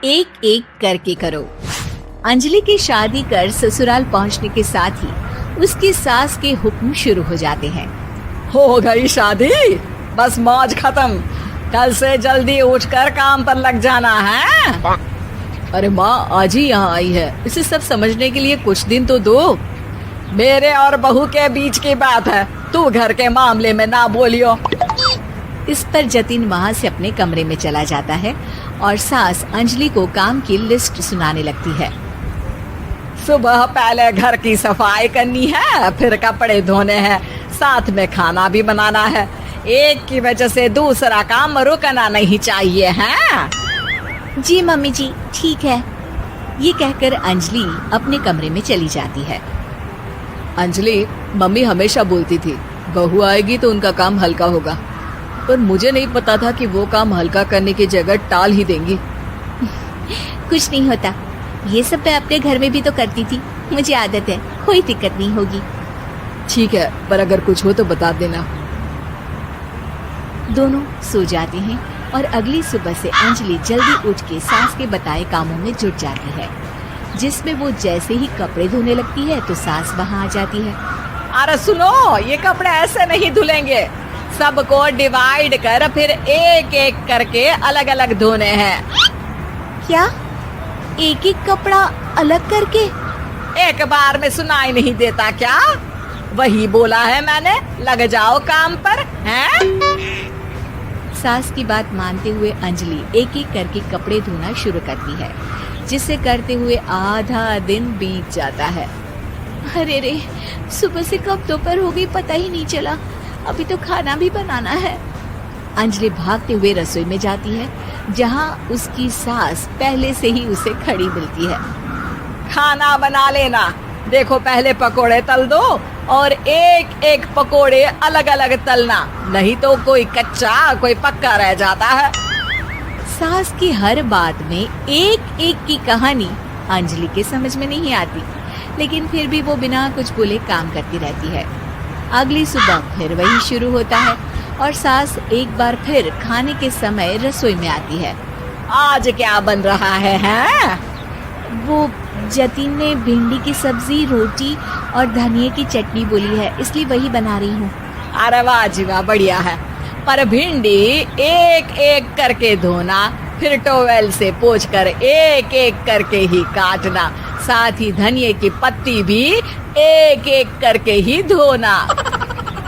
एक एक करके करो। अंजलि की शादी कर ससुराल पहुंचने के साथ ही उसकी सास के हुक्म शुरू हो जाते हैं। हो गई शादी, बस मौज खत्म। कल से जल्दी उठकर काम पर लग जाना है। अरे माँ आज ही यहाँ आई है, इसे सब समझने के लिए कुछ दिन तो दो। मेरे और बहू के बीच की बात है, तू घर के मामले में ना बोलियो। इस पर जतिन वहाँ से अपने कमरे में चला जाता है और सास अंजलि को काम की लिस्ट सुनाने लगती है। सुबह पहले घर की सफाई करनी है, फिर कपड़े धोने हैं, साथ में खाना भी बनाना है। एक की वजह से दूसरा काम रुकना नहीं चाहिए है। जी मम्मी जी ठीक है। ये कहकर अंजलि अपने कमरे में चली जाती है। अंजलि, मम्मी हमेशा बोलती थी बहू आएगी तो उनका काम हल्का होगा, पर मुझे नहीं पता था कि वो काम हल्का करने की जगह टाल ही देंगी। कुछ नहीं होता, ये सब मैं अपने घर में भी तो करती थी, मुझे आदत है, कोई दिक्कत नहीं होगी। ठीक है, पर अगर कुछ हो तो बता देना। दोनों सो जाते हैं और अगली सुबह से अंजलि जल्दी उठ के सास के बताए कामों में जुट जाती है, जिसमें वो जैसे ही कपड़े धोने लगती है तो सास वहाँ आ जाती है। अरे सुनो, ये कपड़े ऐसे नहीं धुलेंगे, सबको डिवाइड कर फिर एक एक करके अलग अलग धोने हैं। क्या एक एक कपड़ा अलग करके? एक बार में सुनाई नहीं देता क्या? वही बोला है मैंने, लग जाओ काम पर हैं? सास की बात मानते हुए अंजलि एक एक करके कपड़े धोना शुरू करती है, जिसे करते हुए आधा दिन बीत जाता है। अरे रे, सुबह से कब दोपहर हो गई पता ही नहीं चला, अभी तो खाना भी बनाना है। अंजलि भागते हुए रसोई में जाती है, जहाँ उसकी सास पहले से ही उसे खड़ी मिलती है। खाना बना लेना, देखो पहले पकोड़े तल दो और एक एक पकोड़े अलग अलग तलना, नहीं तो कोई कच्चा कोई पक्का रह जाता है। सास की हर बात में एक एक की कहानी अंजलि के समझ में नहीं आती, लेकिन फिर भी वो बिना कुछ बोले काम करती रहती है। अगली सुबह फिर वही शुरू होता है और सास एक बार फिर खाने के समय रसोई में आती है। आज क्या बन रहा है हैं? वो जतिन ने भिंडी की सब्जी, रोटी और धनिया की चटनी बोली है, इसलिए वही बना रही हूँ। अरे वाह जी वाह, बढ़िया है। पर भिंडी एक एक करके धोना, फिर टोवेल से पोंछकर एक एक करके ही काटना, साथ ही धनिया की पत्ती भी एक एक करके ही धोना।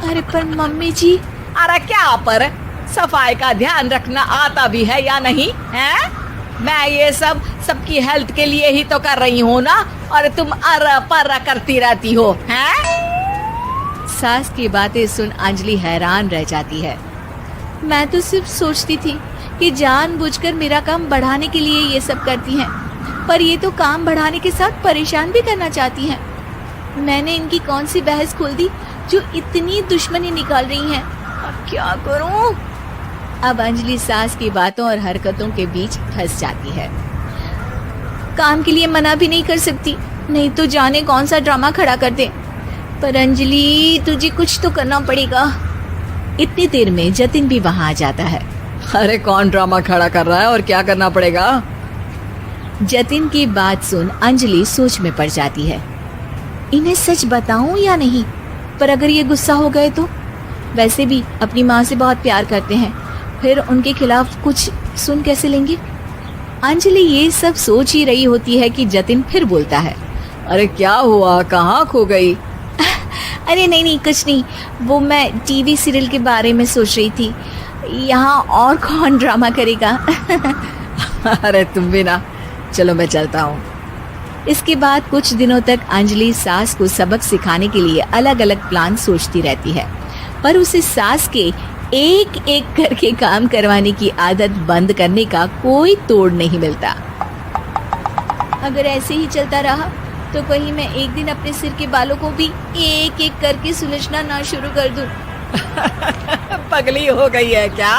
अरे पर मम्मी जी। अरे क्या पर, सफाई का ध्यान रखना आता भी है या नहीं है? मैं ये सब सबकी हेल्थ के लिए ही तो कर रही हूँ ना, और तुम अर पर करती रहती हो हैं? सास की बातें सुन अंजलि हैरान रह जाती है। मैं तो सिर्फ सोचती थी कि जानबूझकर मेरा काम बढ़ाने के लिए ये सब करती हैं, पर ये तो काम बढ़ाने के साथ परेशान भी करना चाहती हैं। मैंने इनकी कौन सी बहस खोल दी जो इतनी दुश्मनी निकाल रही हैं? अब क्या करूं? अब अंजलि सास की बातों और हरकतों के बीच फंस जाती है। काम के लिए मना भी नहीं कर सकती, नहीं तो जाने कौन सा ड्रामा खड़ा कर दे। पर अंजलि, तुझे कुछ तो करना पड़ेगा। इतनी देर में जतिन भी वहां आ जाता है। अरे कौन ड्रामा खड़ा कर रहा है और क्या करना पड़ेगा? जतिन की बात सुन अंजलि सोच में पड़ जाती है। इन्हें सच बताऊं या नहीं? पर अगर ये गुस्सा हो गए तो? वैसे भी अपनी माँ से बहुत प्यार करते हैं, फिर उनके खिलाफ कुछ सुन कैसे लेंगे? अंजलि ये सब सोच ही रही होती है कि जतिन फिर बोलता है। अरे क्या हुआ, कहाँ खो गई? अरे नहीं कुछ नहीं, वो मैं टीवी सीरियल के बारे में सोच रही थी। यहाँ और कौन ड्रामा करेगा? अरे तुम भी ना, चलो मैं चलता हूँ। इसके बाद कुछ दिनों तक अंजलि सास को सबक सिखाने के लिए अलग अलग प्लान सोचती रहती है, पर उसे सास के एक एक करके काम करवाने की आदत बंद करने का कोई तोड़ नहीं मिलता। अगर ऐसे ही चलता रहा तो कहीं मैं एक दिन अपने सिर के बालों को भी एक एक करके सुलझना ना शुरू कर दूं। पगली हो गई है क्या?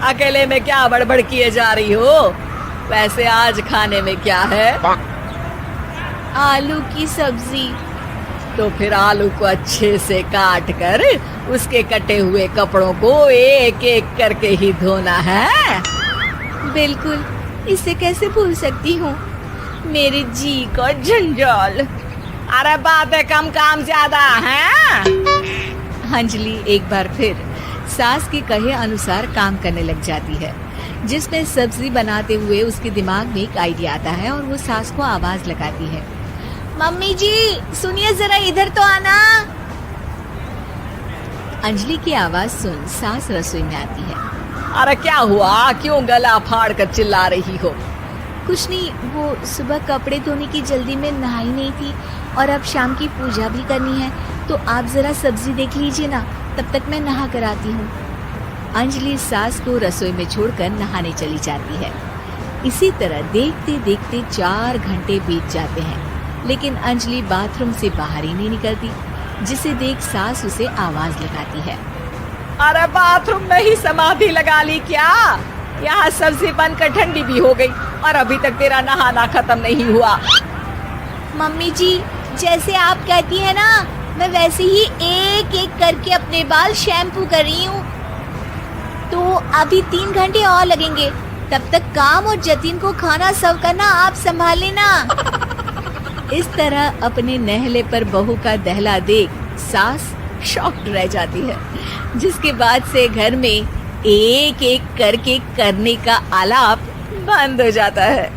अकेले में क्या बड़बड़ किए जा रही हो? वैसे आज खाने में क्या है? आलू की सब्जी। तो फिर आलू को अच्छे से काट कर उसके कटे हुए कपड़ों को एक एक करके ही धोना है। बिल्कुल, इसे कैसे भूल सकती हूँ? मेरे जी का जंजाल। अरे बातें कम काम ज्यादा है। अंजलि एक बार फिर सास के कहे अनुसार काम करने लग जाती है, जिसमें सब्जी बनाते हुए उसके दिमाग में एक आइडिया आता है और वो सास को आवाज लगाती है, मम्मी जी सुनिए जरा इधर तो आना। अंजलि की आवाज सुन सास रसोई में आती है। अरे क्या हुआ, क्यों गला फाड़ कर चिल्ला रही हो? कुछ नहीं, वो सुबह कपड़े धोने की जल्दी में नहाई नहीं थी और अब शाम की पूजा भी करनी है, तो आप जरा सब्जी देख लीजिए ना, तब तक मैं नहा कर आती हूँ। अंजलि सास को रसोई में छोड़कर नहाने चली जाती है। इसी तरह देखते देखते 4 घंटे बीत जाते हैं, लेकिन अंजलि बाथरूम से बाहर ही नहीं निकलती, जिसे देख सास उसे आवाज लगाती है। अरे बाथरूम में ही समाधि लगा ली क्या? यहाँ सब्जी बनकर ठंडी भी हो गई और अभी तक तेरा नहाना खत्म नहीं हुआ। मम्मी जी जैसे आप कहती हैं ना, मैं वैसे ही एक एक करके अपने बाल शैम्पू कर रही हूँ। तो अभी 3 घंटे और लगेंगे, तब तक काम और जतिन को खाना सर्व करना आप संभाल लेना। इस तरह अपने नहले पर बहू का दहला देख सास शॉक्ड रह जाती है, जिसके बाद से घर में एक एक करके करने का आलाप बंद हो जाता है।